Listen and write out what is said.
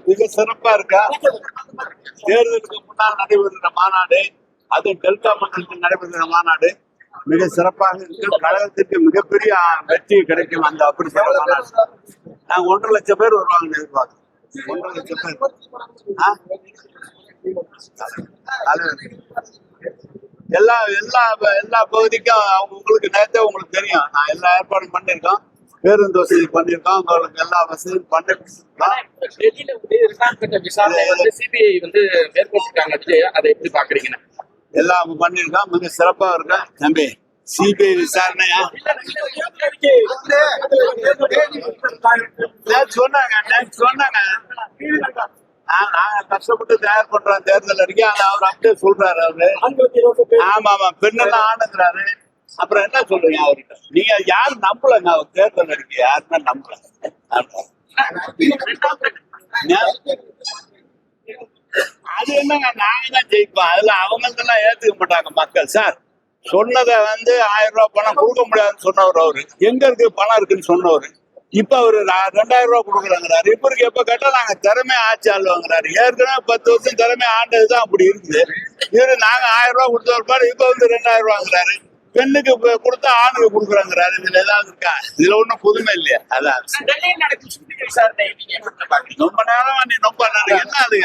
மிக சிறப்பா இருக்கா. தேர்தலுக்கு முன்னால் நடைபெறுகிற மாநாடு, அது டெல்டா மண்டலத்தில் நடைபெறுகிற மாநாடு மிக சிறப்பாக இருக்கு. கழகத்திற்கு மிகப்பெரிய வெற்றி கிடைக்கும். அந்த அப்படிப்பட்ட மாநாடு நாங்க 1.5 லட்சம் பேர் வருவாங்க எதிர்பார்க்கிறோம். 1.5 லட்சம் பேர் எல்லா எல்லா எல்லா பகுதிக்கும் உங்களுக்கு நேரத்தை உங்களுக்கு தெரியும். நான் எல்லா ஏற்பாடும் பண்ணிருக்கோம். பேருந்து வசதி பண்ணிருக்கோம். உங்களுக்கு எல்லா வசதியும் சிபிஐ மேற்கொண்டிருக்காங்க. அதை எப்படி பாக்குறீங்க? எல்லாம் பண்ணிருக்கோம். மிக சிறப்பா இருக்கேன் தம்பி. சிபிஐ விசாரணையா சொன்னாங்க. நாங்க கஷ்டப்பட்டு தயார் பண்றோம் தேர்தல் அறிக்கை. அவர் அப்படியே சொல்றாரு. அவரு ஆமா ஆமா பெண்ணெல்லாம் ஆணுங்கிறாரு. அப்புறம் என்ன சொல்றீங்க அவர்கிட்ட? நீங்க யாரும் நம்பலங்க. அவர் தேர்தல் அறிக்கை யாருமே நம்பல. அது என்னங்க, நாங்க தான் ஜெயிப்போம். அதுல அவங்களுக்கெல்லாம் ஏத்துக்க மாட்டாங்க மக்கள். சார் சொன்னதை 1000 ரூபாய் பணம் கொடுக்க முடியாதுன்னு சொன்னவர் அவரு. எங்க இருக்கு பணம் இருக்குன்னு சொன்னவர். இப்ப அவரு 2000 ரூபாய் கொடுக்குறாங்கிறாரு. இப்பருக்கு எப்ப கேட்டா நாங்க திறமை ஆட்சி ஆளுவாங்கிறாரு. ஏற்கனவே 10 வருஷம் திறமை ஆண்டதுதான் அப்படி இருக்குது. இவரு நாங்க 1000 ரூபாய் கொடுத்தவர் பாரு, இப்ப 2000 ரூபாங்கிறாரு. பெண்ணுக்கு கொடுத்தா ஆணுக்கு கொடுக்குறாங்கிறாரு. இதுல ஏதாவது இருக்கா? இதுல ஒண்ணும் புதுமை இல்லையா? அதான் ரொம்ப நேரம் நீ ரொம்ப என்ன அது